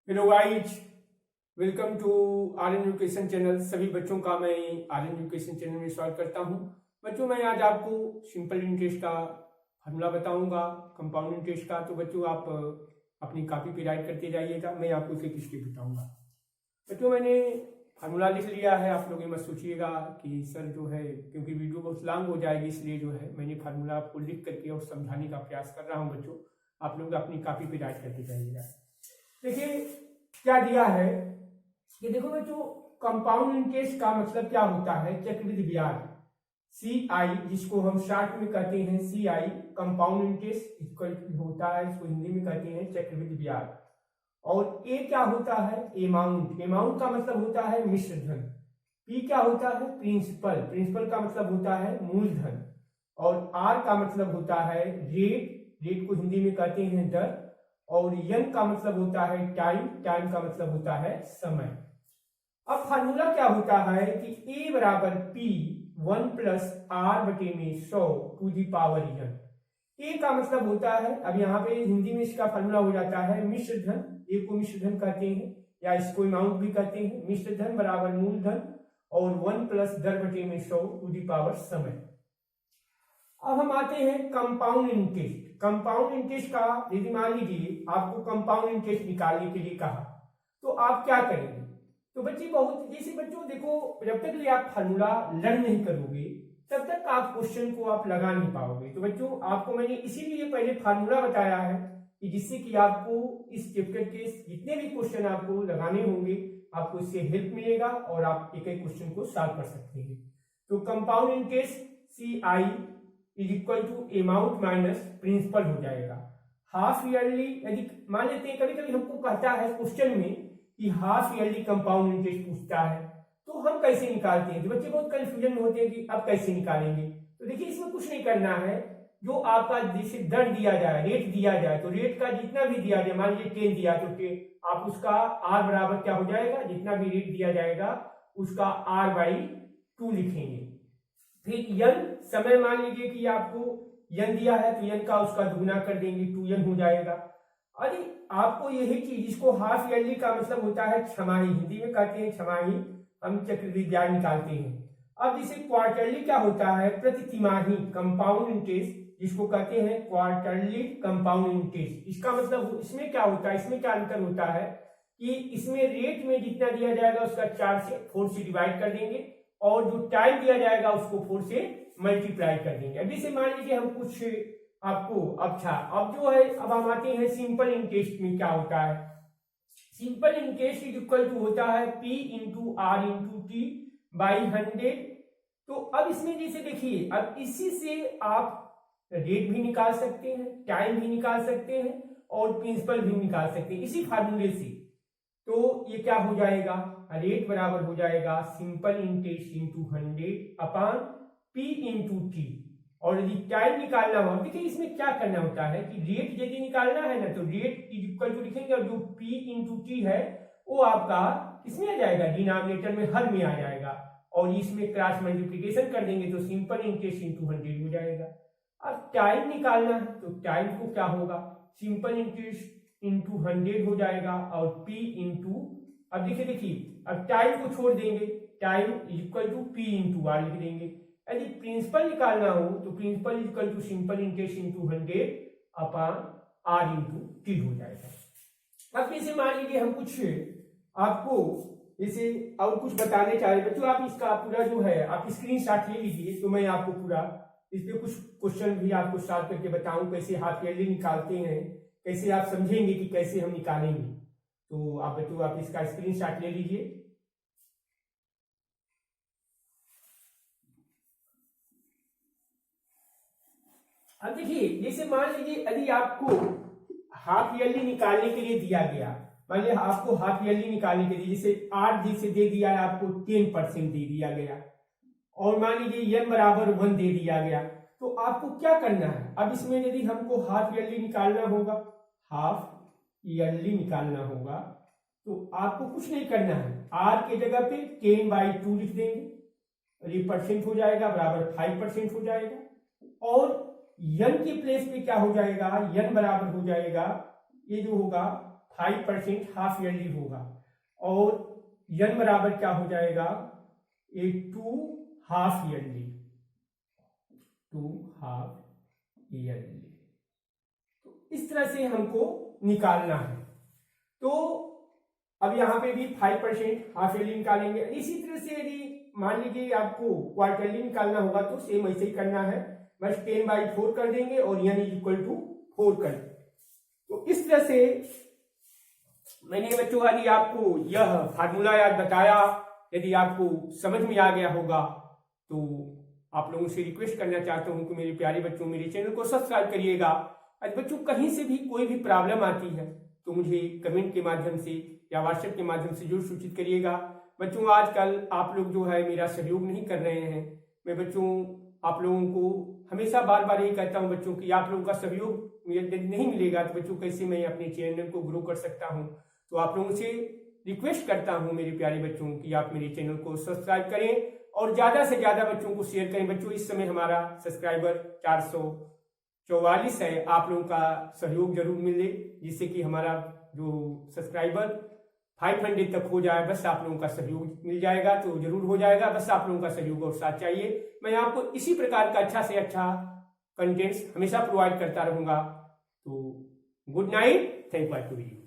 Hello guys, welcome to R N education channel. सभी बच्चों का मैं आर एन एजुकेशन चैनल में स्वागत करता हूं। बच्चों, मैं आज आपको सिंपल इंटरेस्ट का फार्मूला बताऊंगा, कंपाउंड इंटरेस्ट का। तो बच्चों, आप अपनी कॉपी पे राइट करते जाइएगा, मैं आपको एक एक स्टेप बताऊंगा। बच्चों, मैंने फार्मूला लिख लिया है। आप लोग ये मत सोचिएगा कि सर जो है, क्योंकि वीडियो बहुत लॉन्ग हो जाएगी, इसलिए जो है मैंने फार्मूला आपको लिख करके और समझाने का प्रयास कर रहा हूँ। बच्चों, आप लोग अपनी कॉपी पे राइट करते जाइएगा। देखिए क्या दिया है कि देखो बच्चों, कंपाउंड इंटरेस्ट का मतलब क्या होता है? चक्रवृद्धि ब्याज, सी आई, जिसको हम शॉर्ट में कहते हैं सी आई, कंपाउंड इंटरेस्ट इक्वल होता है, इसको हिंदी में कहते हैं चक्रवृद्धि ब्याज। और ए क्या होता है? अमाउंट। अमाउंट का मतलब होता है मिश्र धन। पी क्या होता है? प्रिंसिपल। प्रिंसिपल का मतलब होता है मूलधन। और आर का मतलब होता है रेट। रेट को हिंदी में कहते हैं दर। और यन का मतलब होता है टाइम। टाइम का मतलब होता है समय। अब फार्मूला क्या होता है कि ए बराबर पी 1 प्लस आर बटे में 100 टू दी पावर यन। ए का मतलब होता है, अब यहाँ पे हिंदी में इसका फार्मूला हो जाता है मिश्र धन। ए को मिश्र धन कहते हैं या इसको अमाउंट भी कहते हैं। मिश्र धन बराबर मूलधन और 1 प्लस दर बटे में 100 टू दी पावर समय। अब हम आते हैं कंपाउंड इंटरेस्ट। कंपाउंड इंटरेस्ट का यदि मान लीजिए आपको कंपाउंड इंटरेस्ट निकालने के लिए कहा, तो आप क्या करेंगे? तो बच्चे बहुत जैसे बच्चों देखो, जब तक आप फार्मूला लर्न नहीं करोगे तब तक आप क्वेश्चन को आप लगा नहीं पाओगे। तो बच्चों, आपको मैंने इसीलिए पहले फार्मूला बताया है कि जिससे कि आपको इस चैप्टर के जितने भी क्वेश्चन आपको लगाने होंगे, आपको इससे हेल्प मिलेगा और आप एक एक क्वेश्चन को सॉल्व कर सकते हैं। तो compound interest C I is equal to amount minus principal हो जाएगा। हाफ ईयरली, यदि मान लेते हैं कभी कभी हमको कहता है क्वेश्चन में कि हाफ ईयरली कंपाउंड इंटरेस्ट पूछता है, तो हम कैसे निकालते हैं? तो बच्चे बहुत कंफ्यूजन में होते हैं कि अब कैसे निकालेंगे। तो देखिए, इसमें कुछ नहीं करना है। जो आपका जैसे दर दिया जाए, रेट दिया जाए, तो रेट का जितना भी दिया जाए, मान लीजिए 10 दिया तो 10, आप उसका आर बराबर क्या हो जाएगा, जितना भी रेट दिया जाएगा उसका आर बाई 2 लिखेंगे। फिर यन, समय मान लीजिए कि आपको यन दिया है तो यन का उसका दुगुना कर देंगे, 2n हो जाएगा। अरे आपको यही चीज, जिसको हाफ ईयरली का मतलब होता है छमाही, हिंदी में कहते हैं छमाही, हम चक्रवृद्धि ब्याज निकालते हैं। अब जैसे क्वार्टरली क्या होता है? प्रति तिमाही कंपाउंड इंटरेस्ट, जिसको कहते हैं क्वार्टरली कंपाउंड इंटरेस्ट। इसका मतलब इसमें क्या होता है, इसमें क्या अंतर होता है कि इसमें रेट में जितना दिया जाएगा उसका 4 से डिवाइड कर देंगे और जो टाइम दिया जाएगा उसको 4 से मल्टीप्लाई कर देंगे। अभी से मान लीजिए हम कुछ आपको, अच्छा अब जो है, अब हम आते हैं सिंपल इंटरेस्ट में क्या होता है। Simple interest is equal to होता है P into R into T by 100। तो अब इसमें जैसे देखिए, अब इसी से आप रेट भी निकाल सकते हैं, टाइम भी निकाल सकते हैं और प्रिंसिपल भी निकाल सकते हैं इसी फार्मूले से। तो ये क्या हो जाएगा? रेट बराबर हो जाएगा simple interest into 100 upon P into T. और यदि टाइम निकालना हो, देखिए इसमें क्या करना होता है कि रेट यदि निकालना है ना, तो रेट इज इक्वल टू लिखेंगे और जो पी इंटू टी है वो आपका किसमें आ जाएगा? डिनोमिनेटर में, हर में आ जाएगा। और इसमें क्रॉस मल्टीप्लिकेशन कर देंगे तो सिंपल इंटरेस्ट इंटू 100 हो जाएगा। अब टाइम निकालना है तो टाइम को क्या होगा? सिंपल इंटरेस्ट इंटू 100 हो जाएगा और पी इंटू, अब देखिए अब टाइम को छोड़ देंगे, time equal to P into R लिख देंगे। यदि प्रिंसिपल निकालना हो तो principal equal to simple interest into 100 upon R into T हो जाएगा। अब जैसे मान लीजिए हम कुछ आपको जैसे और कुछ बताने चाह रहे बच्चों, आप इसका पूरा जो है आप स्क्रीनशॉट ले लीजिए, तो मैं आपको पूरा इस पे कुछ क्वेश्चन भी आपको सॉल्व करके बताऊं, कैसे हाफ ईयरली निकालते हैं, कैसे आप समझेंगे कि कैसे हम निकालेंगे। तो आप बच्चों, आप इसका स्क्रीनशॉट ले लीजिए। अब देखिए, जैसे मान लीजिए यदि आपको हाफ ईयरली निकालने के लिए दिया गया, मान लीजिए आपको हाफ ईयरली निकालने के लिए जैसे 8 जैसे दे दिया है, आपको 10% दे दिया गया और मान लीजिए n बराबर 1 दे दिया गया, तो आपको क्या करना है? अब इसमें यदि हमको हाफ ईयरली निकालना होगा, हाफ ईयरली निकालना होगा, तो आपको कुछ नहीं करना है। r के जगह पे 10/2 लिख देंगे और ये परसेंट हो जाएगा बराबर 5% हो जाएगा। और यन के प्लेस पे क्या हो जाएगा? यन बराबर हो जाएगा, ये जो होगा 5% हाफ ईयरली होगा और n बराबर क्या हो जाएगा 2 हाफ ईयरली, 2 हाफ ईयरली। तो इस तरह से हमको निकालना है। तो अब यहाँ पे भी 5% हाफ ईयरली निकालेंगे। इसी तरह से यदि मान लीजिए आपको क्वार्टरली निकालना होगा तो सेम ऐसे ही करना है, बस 10/4 कर देंगे और n = 4 कर देंगे। तो इस तरह से मैंने बच्चों यदि आपको यह फार्मूला याद बताया, यदि आपको समझ में आ गया होगा तो आप लोगों से रिक्वेस्ट करना चाहता हूं कि मेरे प्यारे बच्चों मेरे चैनल को सब्सक्राइब करिएगा। आज बच्चों कहीं से भी कोई भी प्रॉब्लम आती है तो मुझे कमेंट के माध्यम से या व्हाट्सएप के माध्यम से जरूर सूचित करिएगा। बच्चों आजकल आप लोग जो है मेरा सहयोग नहीं कर रहे हैं। मैं बच्चों आप लोगों को हमेशा बार बार यही कहता हूं बच्चों कि आप लोगों का सहयोग यदि नहीं मिलेगा तो बच्चों कैसे मैं अपने चैनल को ग्रो कर सकता हूं। तो आप लोगों से रिक्वेस्ट करता हूं मेरे प्यारे बच्चों कि आप मेरे चैनल को सब्सक्राइब करें और ज्यादा से ज्यादा बच्चों को शेयर करें। बच्चों इस समय हमारा सब्सक्राइबर 444 है। आप लोगों का सहयोग जरूर मिले जिससे कि हमारा जो सब्सक्राइबर 500 तक हो जाए। बस आप लोगों का सहयोग मिल जाएगा तो जरूर हो जाएगा, बस आप लोगों का सहयोग और साथ चाहिए। मैं आपको इसी प्रकार का अच्छा से अच्छा कंटेंट्स हमेशा प्रोवाइड करता रहूंगा। तो गुड नाइट, थैंक यू।